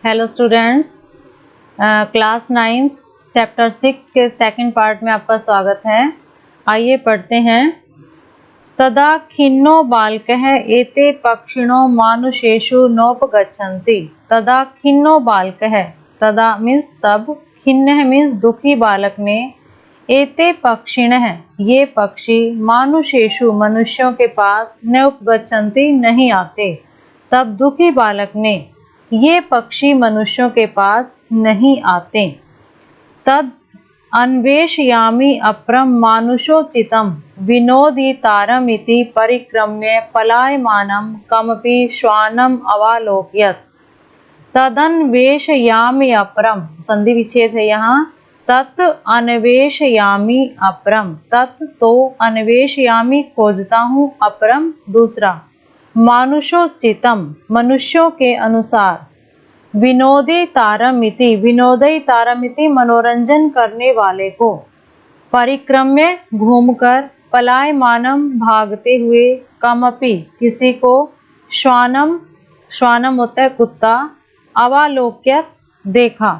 Hello students, class 9 chapter 6 के second part में आपका स्वागत है। आइए पढ़ते हैं। तदा खिन्नो बालकः एते पक्षिणो मानुषेषु नोपगच्छन्ति। तदा खिन्नो बालकः, तदा मीन्स तब, खिन्नः मीन्स दुखी बालक ने, एते पक्षिणः ये पक्षी, मानुषेषु मनुष्यों के पास, न उपगच्छन्ति नहीं आते। तब दुखी बालक ने, ये पक्षी मनुष्यों के पास नहीं आते। तद अन्वेषयामि अप्रम मानुषोचितं विनोदितारमिति परिक्रम्य पलायमानं कमपि श्वानम् अवालोकयत्। तदन्वेषयामि अपरम, संधि विच्छेद है यहाँ। तत् अन्वेषयामि अपरम, तत् तो, अन्वेषयामि खोजता हूँ, अपरम दूसरा, मानुषोचितम मनुष्यों के अनुसार, विनोदितारमिति, विनोदितारमिति मनोरंजन करने वाले को, परिक्रम्य घूमकर, पलायमानम भागते हुए, कमपि किसी को, श्वानम, श्वानम होता है कुत्ता, अवालोक्यत देखा।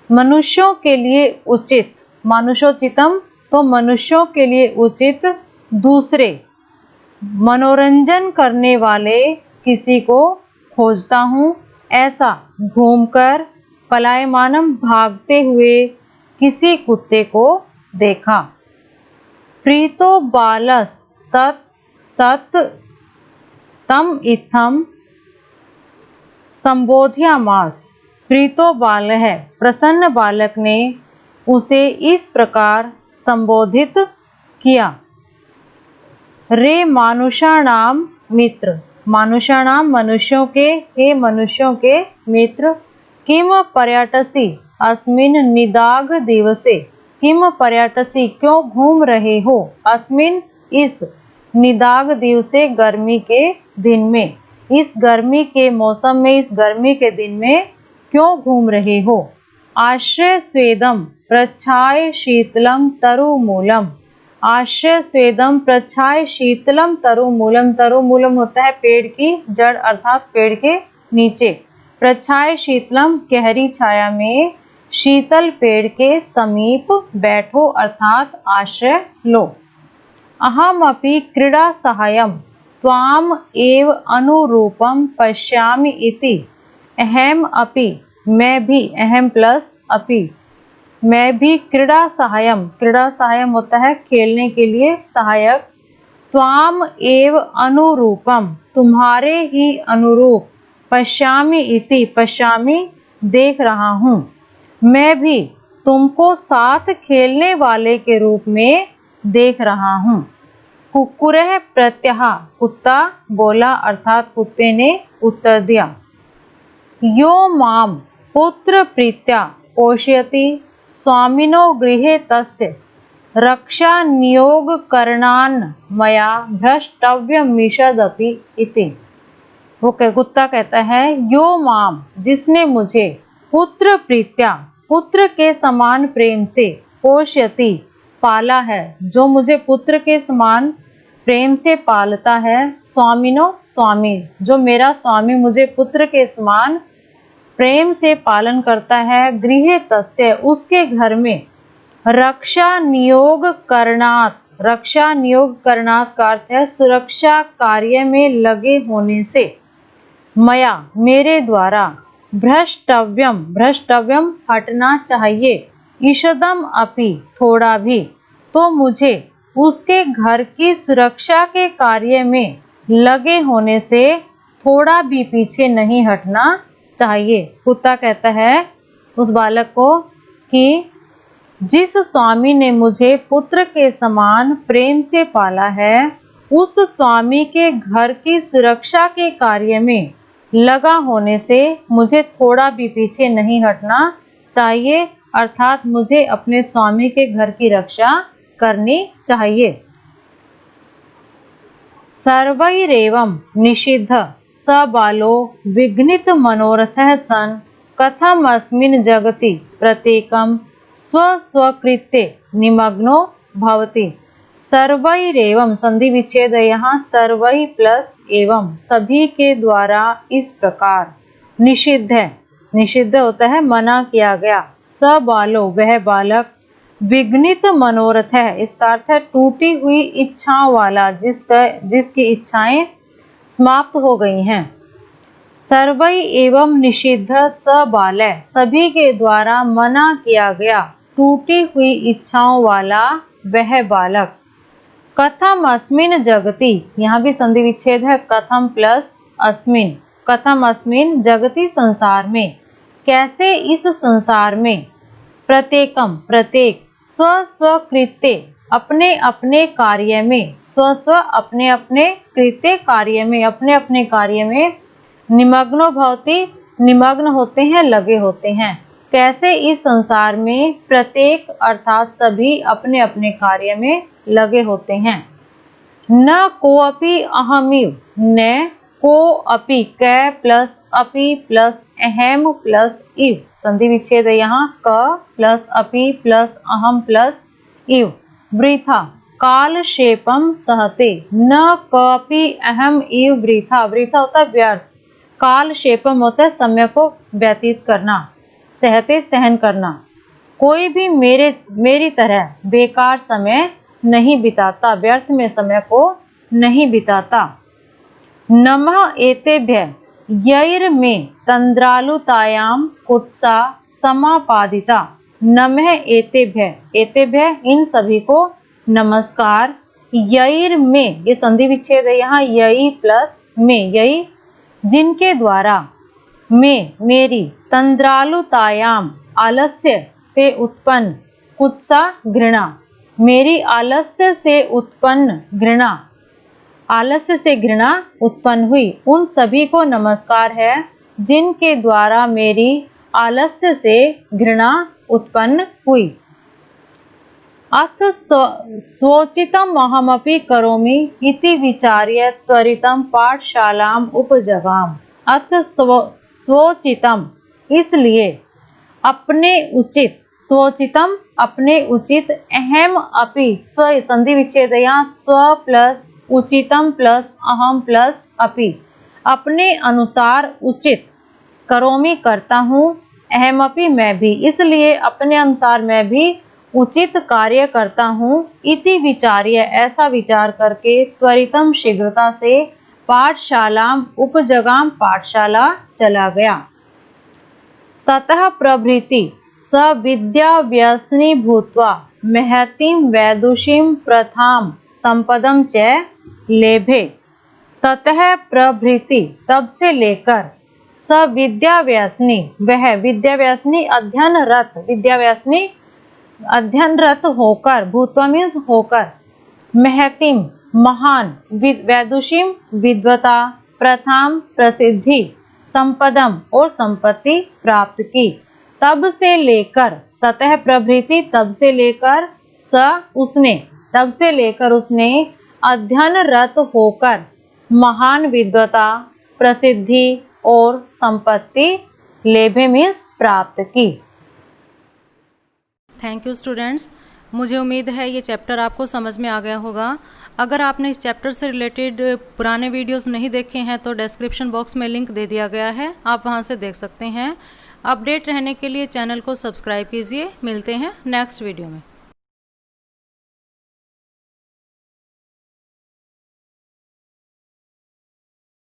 मनुष्यों के लिए उचित, मानुषोचितम तो मनुष्यों के लिए उचित, दूसरे मनोरंजन करने वाले किसी को खोजता हूँ, ऐसा घूमकर, पलायमानम भागते हुए किसी कुत्ते को देखा। प्रीतो बालस तत् तम इत्थम संबोध्यामास। प्रीतो बाल है, प्रसन्न बालक ने उसे इस प्रकार संबोधित किया। रे मानुषाणाम मित्र, मानुषाणाम मनुष्यों के, हे मनुष्यों के मित्र, किम पर्यटसी अस्मिन निदाग दिवसे, किम पर्यटसी क्यों घूम रहे हो, अस्मिन इस, निदाग दिवसे गर्मी के दिन में, इस गर्मी के मौसम में, इस गर्मी के दिन में क्यों घूम रहे हो। आश्रय स्वेदम प्रच्छाय शीतलम तरुमूलम, आश्रय स्वेदम प्रच्छाय शीतलम तरुमूलम, तरुमूलम होता है पेड़ की जड़ अर्थात पेड़ के नीचे, प्रच्छाय शीतलम गहरी छाया में, शीतल पेड़ के समीप बैठो अर्थात आश्रय लो। अहमपि क्रीड़ा सहायम त्वाम एव अनुरूपम पश्यामि इति। अहम अपि मैं भी, अहम प्लस अपि मैं भी, क्रीड़ा सहायम, क्रीड़ा सहायम होता है खेलने के लिए सहायक, त्वाम एव अनुरूपम तुम्हारे ही अनुरूप, पश्यामि इति पश्यामि देख रहा हूँ, मैं भी तुमको साथ खेलने वाले के रूप में देख रहा हूँ। कुक्कुरः प्रत्यह कुत्ता बोला अर्थात कुत्ते ने उत्तर दिया। यो माम पुत्र प्रीत्या पोषयति स्वामिनो गृहे तस्य रक्षा नियोग करणान मया भ्रष्टव्यमिषदपि इति। वो कुत्ता कहता है, यो माम जिसने मुझे, पुत्र प्रीत्या पुत्र के समान प्रेम से, पोषयति पाला है, जो मुझे पुत्र के समान प्रेम से पालता है, स्वामिनो स्वामी जो मेरा स्वामी मुझे पुत्र के समान प्रेम से पालन करता है, गृहे तस्य उसके घर में, रक्षा नियोग करणात, रक्षा नियोग करणात का अर्थ है सुरक्षा कार्य में लगे होने से, मया मेरे द्वारा, भ्रष्टव्यम, भ्रष्टव्यम हटना चाहिए, ईषदम अपि थोड़ा भी, तो मुझे उसके घर की सुरक्षा के कार्य में लगे होने से थोड़ा भी पीछे नहीं हटना चाहिए। कुत्ता कहता है उस बालक को कि जिस स्वामी ने मुझे पुत्र के समान प्रेम से पाला है, उस स्वामी के घर की सुरक्षा के कार्य में लगा होने से मुझे थोड़ा भी पीछे नहीं हटना चाहिए, अर्थात मुझे अपने स्वामी के घर की रक्षा करनी चाहिए। सर्वैरेवं निषिद्ध स बालो विघ्नित मनोरथः सन् कथम अस्मिन् जगति प्रत्येकं स्वस्वकृत्ये निमग्नो भवति। सर्वैरेवं संधि विच्छेद है यहाँ, सर्वै प्लस एवं सभी के द्वारा इस प्रकार, निषिद्ध है निषिद्ध होता है मना किया गया। स बालो वह बालक, विघ्नित मनोरथ है, इसका अर्थ है टूटी हुई इच्छाओं वाला, जिसकी इच्छाएं समाप्त हो गई हैं। सर्वै एवं निषिद्ध स बालय, सभी के द्वारा मना किया गया टूटी हुई इच्छाओं वाला वह बालक। कथम अस्मिन जगति, यहाँ भी संधि विच्छेद है, कथम प्लस अस्मिन, कथम अस्मिन जगति संसार में, कैसे इस संसार में, प्रत्येकम प्रत्येक, स्व स्व कृत्य अपने अपने कार्य में, स्व स्व अपने अपने कृत्य कार्य में, अपने अपने कार्य में, निमग्नो भवति निमग्न होते हैं, लगे होते हैं। कैसे इस संसार में प्रत्येक अर्थात सभी अपने अपने कार्य में लगे होते हैं। न कोअपि अहमिव, न को अपि, कै प्लस अपि प्लस अहम प्लस इव, संधि विच्छेद है यहाँ, क प्लस अपि प्लस अहम प्लस इव, वृथा कालक्षेपम सहते, न कपि अहम इव वृथा, वृथा होता है व्यर्थ, कालक्षेपम होता है समय को व्यतीत करना, सहते सहन करना। कोई भी मेरी तरह बेकार समय नहीं बिताता, व्यर्थ में समय को नहीं बिताता। नमः एतेभ्य यैर में तंद्रालुतायाम कुत्सा समापादिता, नमः एतेभ्य, एतेभ्य इन सभी को नमस्कार, यैर में ये संधि विच्छेद है यहाँ, यई प्लस में, यई जिनके द्वारा, में मेरी, तंद्रालुतायाम आलस्य से उत्पन्न, कुत्सा घृणा, मेरी आलस्य से उत्पन्न घृणा, आलस्य से घृणा उत्पन्न हुई, उन सभी को नमस्कार है जिनके द्वारा मेरी आलस्य से घृणा उत्पन्न हुई। अथ स्वोचितम अहमपि करोमि इति विचार्य त्वरितम पाठशालाम उपजगाम। अथ स्वोचितम इसलिए, अपने उचित, स्वोचितम अपने उचित, अहम अपि स्व संधि विच्छेद यहाँ, स्व प्लस उचितम प्लस अहम प्लस अपि, अपने अनुसार उचित, करोमि करता हूँ, अहमपि मैं भी, इसलिए अपने अनुसार मैं भी उचित कार्य करता हूँ, इति विचार्य ऐसा विचार करके, त्वरितम शीघ्रता से, पाठशालाम उपजगाम पाठशाला चला गया। ततः प्रभृति स विद्या व्यसनी भूत्वा महतीं वैदुषीं प्रथां संपदं च लेभे। ततः प्रभृति तब से लेकर, स विद्या व्यसनी वह, विद्या व्यसनी अध्ययनरत, विद्या व्यसनी अध्ययनरत होकर, भूत्वा मीन्स होकर, महतीं महान, वैदुषीं विद्वता, प्रथां प्रसिद्धि, संपदम और संपत्ति प्राप्त की। तब से लेकर, ततः प्रभृति तब से लेकर, स उसने, तब से लेकर उसने, अध्ययनरत होकर महान विद्वता, प्रसिद्धि और संपत्ति लेभे मीन्स प्राप्त की। थैंक यू स्टूडेंट्स, मुझे उम्मीद है ये चैप्टर आपको समझ में आ गया होगा। अगर आपने इस चैप्टर से रिलेटेड पुराने वीडियोस नहीं देखे हैं तो डिस्क्रिप्शन बॉक्स में लिंक दे दिया गया है, आप वहां से देख सकते हैं। अपडेट रहने के लिए चैनल को सब्सक्राइब कीजिए। मिलते हैं नेक्स्ट वीडियो में।